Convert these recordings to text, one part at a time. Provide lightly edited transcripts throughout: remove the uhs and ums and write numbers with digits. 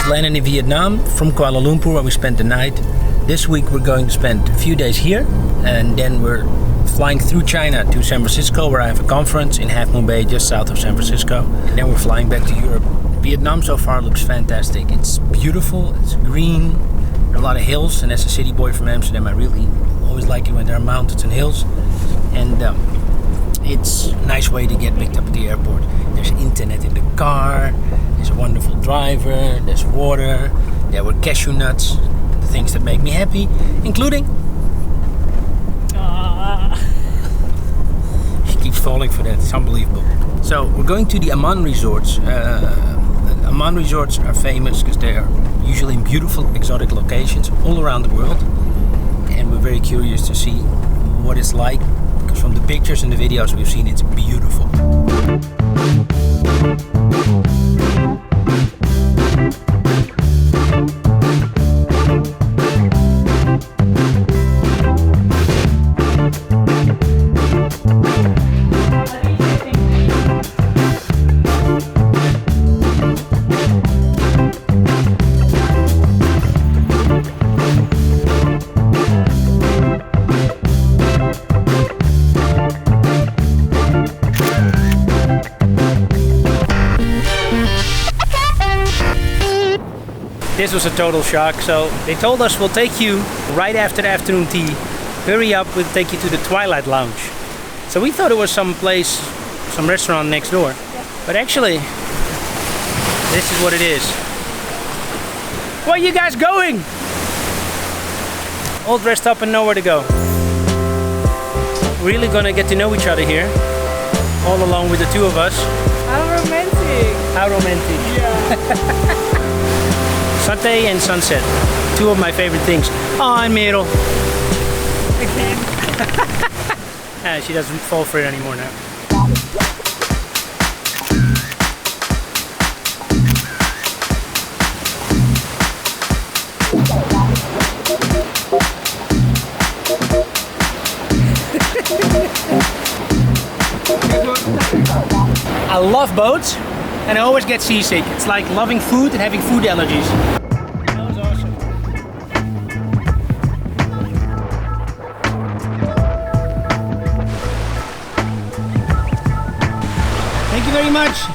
just landed in Vietnam from Kuala Lumpur, where we spent the night. This week we're going to spend a few days here, and then we're flying through China to San Francisco, where I have a conference in Half Moon Bay, just south of San Francisco. And then we're flying back to Europe. Vietnam so far looks fantastic. It's beautiful, it's green, there are a lot of hills, and as a city boy from Amsterdam, I really always like it when there are mountains and hills. And it's a nice way to get picked up at the airport. There's internet in the car, there's a wonderful driver, there's water, there were cashew nuts, the things that make me happy, including... She keeps falling for that, it's unbelievable. So we're going to the Aman resorts. Aman resorts are famous because they are usually in beautiful exotic locations all around the world. And we're very curious to see what it's like, because from the pictures and the videos we've seen, it's beautiful. This was a total shock. So they told us we'll take you right after the afternoon tea. Hurry up, we'll take you to the Twilight Lounge. So we thought it was some place, some restaurant next door. Yeah. But actually, this is what it is. Where are you guys going? All dressed up and nowhere to go. Really gonna get to know each other here. All along with the two of us. How romantic. How romantic. Yeah. Satay and sunset, two of my favorite things. Oh, and Merel. Again. She doesn't fall for it anymore now. I love boats. And I always get seasick. It's like loving food and having food allergies. That was awesome. Thank you very much.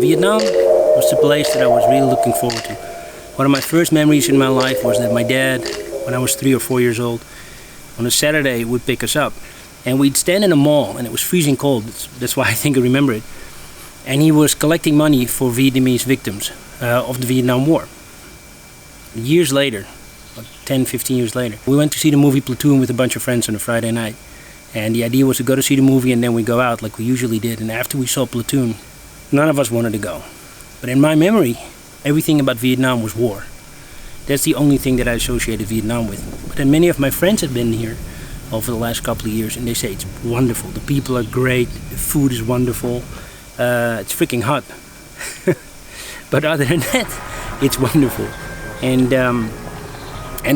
Vietnam was the place that I was really looking forward to. One of my first memories in my life was that my dad, when I was 3 or 4 years old, on a Saturday would pick us up. And we'd stand in a mall, and it was freezing cold. That's why I think I remember it. And he was collecting money for Vietnamese victims of the Vietnam War. Years later, 10, 15 years later, we went to see the movie Platoon with a bunch of friends on a Friday night. And the idea was to go to see the movie and then we go out like we usually did. And after we saw Platoon, none of us wanted to go. But in my memory, everything about Vietnam was war. That's the only thing that I associated Vietnam with. But then many of my friends have been here over the last couple of years and they say it's wonderful. The people are great, the food is wonderful, it's freaking hot. But other than that, it's wonderful. And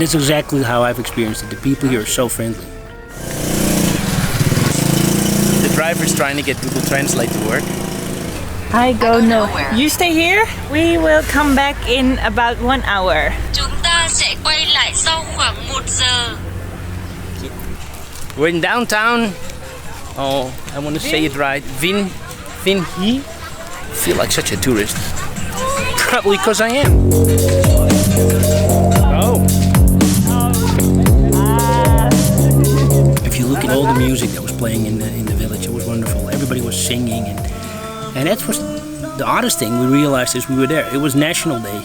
that's exactly how I've experienced it. The people here are so friendly. The driver's trying to get Google Translate to work. I go nowhere. You stay here? We will come back in about 1 hour. Chúng ta sẽ quay lại sau khoảng 1 giờ. We're in downtown. Oh, I want to say it right. Vinh Hy. I feel like such a tourist. Probably because I am. Oh. If you look at all the music that was playing in the village, it was wonderful. Everybody was singing, and that was the oddest thing we realized as we were there. It was National Day.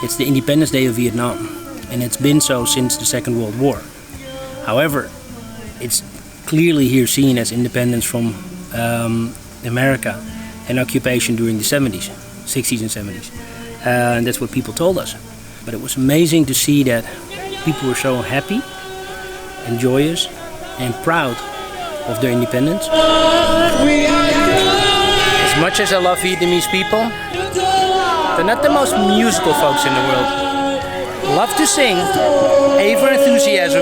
It's the Independence Day of Vietnam, and it's been so since the Second World War. However, it's clearly here seen as independence from America and occupation during the 70s, 60s and 70s. And that's what people told us. But it was amazing to see that people were so happy and joyous and proud of their independence. As much as I love Vietnamese people, they're not the most musical folks in the world. Love to sing, A for enthusiasm.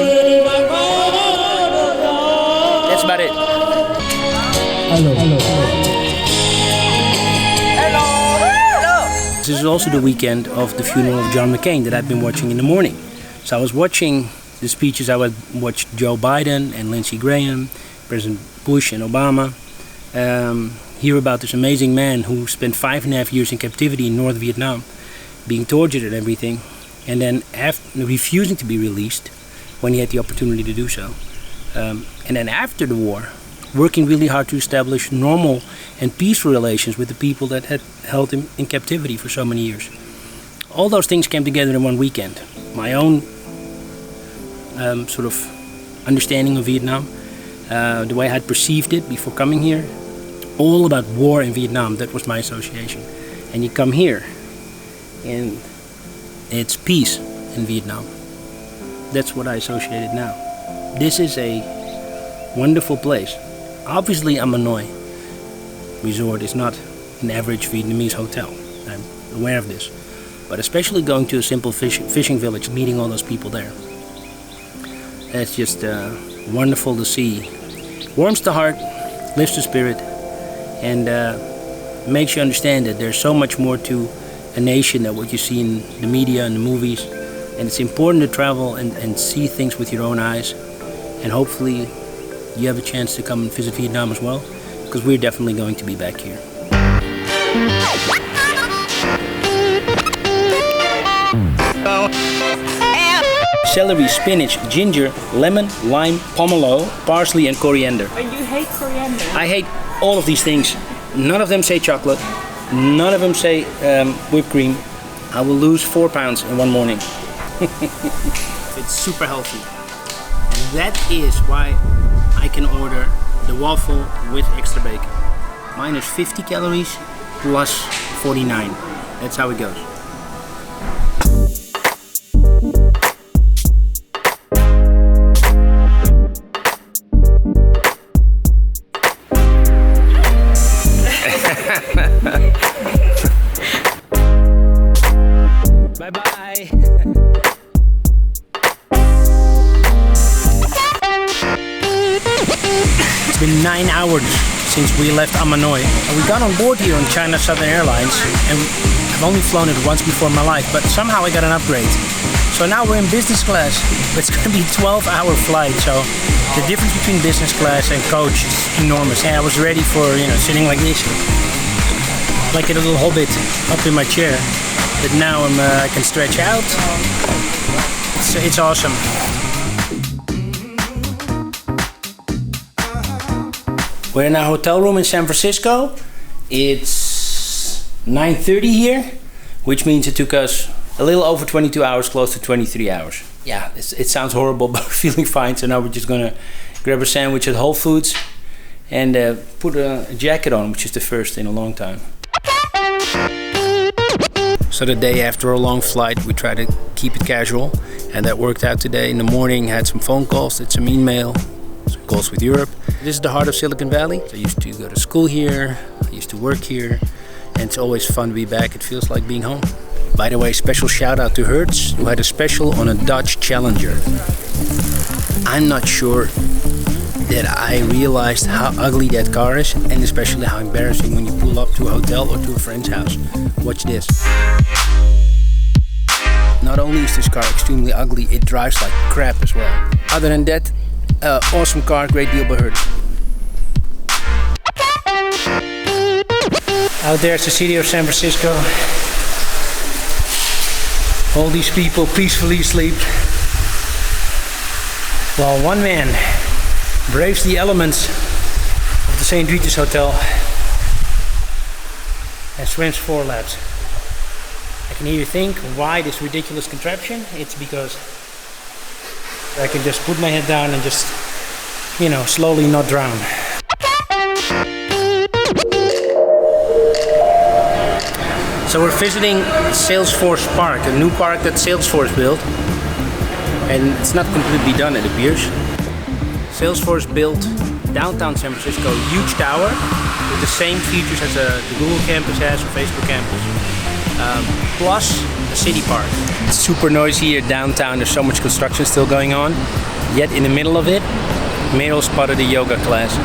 That's about it. This is also the weekend of the funeral of John McCain that I've been watching in the morning. So I was watching the speeches. I watched Joe Biden and Lindsey Graham, President Bush and Obama. Hear about this amazing man who spent 5.5 years in captivity in North Vietnam, being tortured and everything, and then refusing to be released when he had the opportunity to do so. And then after the war, working really hard to establish normal and peaceful relations with the people that had held him in captivity for so many years. All those things came together in one weekend. My own sort of understanding of Vietnam, the way I had perceived it before coming here, all about war in Vietnam, that was my association. And you come here, and it's peace in Vietnam. That's what I associated now. This is a wonderful place. Obviously, Amanoi Resort is not an average Vietnamese hotel. I'm aware of this. But especially going to a simple fishing village, meeting all those people there. That's just wonderful to see. Warms the heart, lifts the spirit, and makes you understand that there's so much more to a nation than what you see in the media and the movies. And it's important to travel and see things with your own eyes. And hopefully you have a chance to come and visit Vietnam as well, because we're definitely going to be back here. Celery, spinach, ginger, lemon, lime, pomelo, parsley and coriander. But you hate coriander. I hate all of these things. None of them say chocolate. None of them say whipped cream. I will lose 4 pounds in one morning. It's super healthy. And that is why I can order the waffle with extra bacon. Mine is 50 calories plus 49. That's how it goes. Bye-bye. It's been 9 hours since we left Amanoi. We got on board here on China Southern Airlines, and I've only flown it once before in my life, but somehow I got an upgrade. So now we're in business class, but it's gonna be a 12-hour flight, so the difference between business class and coach is enormous. And I was ready for, sitting like this, like a little hobbit up in my chair, but now I can stretch out. It's awesome. We're in our hotel room in San Francisco. It's 9:30 here, which means it took us a little over 22 hours, close to 23 hours. Yeah, it sounds horrible, but we're feeling fine. So now we're just gonna grab a sandwich at Whole Foods and put a jacket on, which is the first in a long time. So the day after a long flight, we try to keep it casual, and that worked out today. In the morning, had some phone calls, did some email, some calls with Europe. This is the heart of Silicon Valley. I used to go to school here, I used to work here, and it's always fun to be back. It feels like being home. By the way, special shout out to Hertz, who had a special on a Dodge Challenger. I'm not sure that I realized how ugly that car is, and especially how embarrassing when you pull up to a hotel or to a friend's house. Watch this. Not only is this car extremely ugly, it drives like crap as well. Other than that, awesome car, great deal by Hertz. Out there's the city of San Francisco. All these people peacefully asleep, while one man braves the elements of the St. Regis Hotel and swims 4 laps. I can hear you think, why this ridiculous contraption? It's because I can just put my head down and just, slowly not drown. So we're visiting Salesforce Park, a new park that Salesforce built. And it's not completely done, it appears. Salesforce built downtown San Francisco, huge tower with the same features as the Google campus has or Facebook campus, plus a city park. It's super noisy here downtown. There's so much construction still going on. Yet in the middle of it, Merel spotted a yoga class.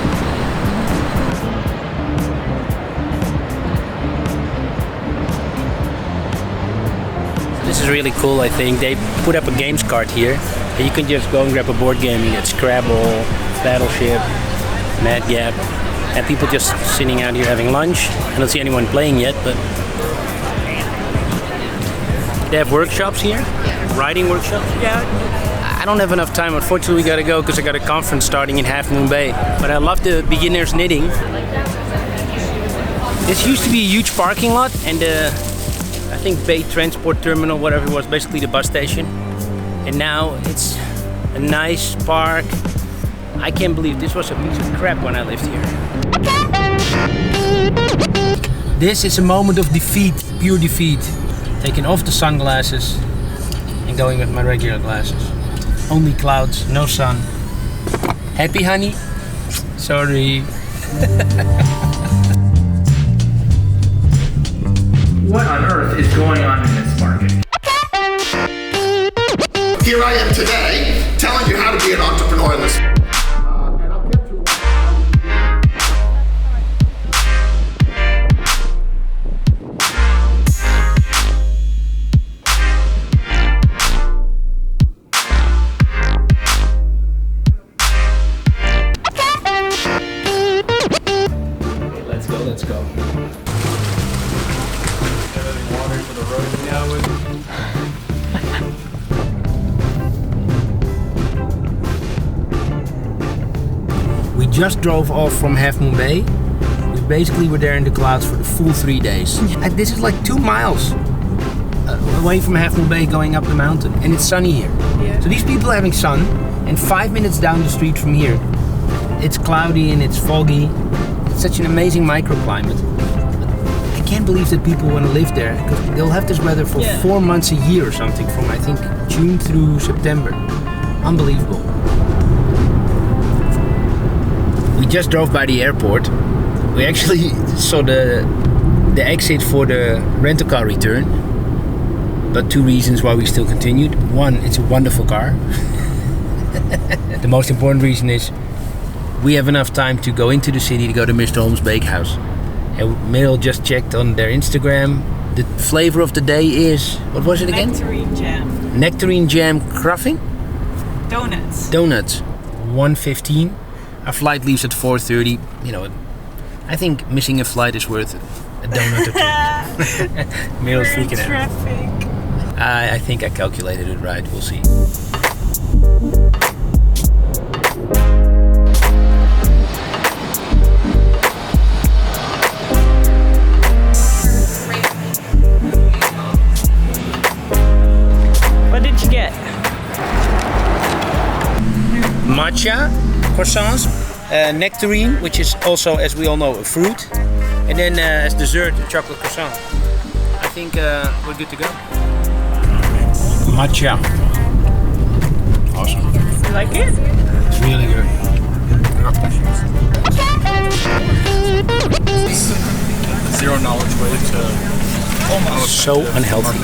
This is really cool, I think. They put up a games cart here. You can just go and grab a board game. You get Scrabble, Battleship, Mad Gap, and people just sitting out here having lunch. I don't see anyone playing yet, but they have workshops here, writing workshops. Yeah. I don't have enough time. Unfortunately, we gotta go because I got a conference starting in Half Moon Bay. But I love the beginners knitting. This used to be a huge parking lot, and I think Bay Transport Terminal, whatever it was, basically the bus station. And now it's a nice park. I can't believe this was a piece of crap when I lived here. This is a moment of defeat, pure defeat. Taking off the sunglasses and going with my regular glasses. Only clouds, no sun. Happy, honey? Sorry. What on earth is going on in this market? Here I am today telling you how to be an entrepreneur in this. Let's go. Water for the road now. We just drove off from Half Moon Bay. We basically were there in the clouds for the full 3 days. This is like 2 miles away from Half Moon Bay going up the mountain, and it's sunny here. Yeah. So these people are having sun, and 5 minutes down the street from here, it's cloudy and it's foggy. It's such an amazing microclimate. I can't believe that people want to live there, because they'll have this weather for 4 months a year or something, from I think June through September. Unbelievable. We just drove by the airport. We actually saw the exit for the rental car return, but 2 reasons why we still continued. One, it's a wonderful car. The most important reason is we have enough time to go into the city to go to Mr. Holmes' Bakehouse. And Merel just checked on their Instagram. The flavor of the day is, what was it again? Nectarine jam. Nectarine jam cruffing? Donuts. Donuts. 1:15. Our flight leaves at 4:30. You know, I think missing a flight is worth a donut or two. Merel's freaking out. Traffic. I think I calculated it right. We'll see. What did you get? Matcha croissants, nectarine, which is also, as we all know, a fruit, and then as dessert, a chocolate croissant. I think we're good to go. Matcha. Awesome. You like it? It's really good. Zero knowledge way to almost So unhealthy.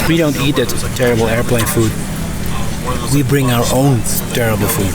We don't eat that terrible airplane food. We bring our own terrible food.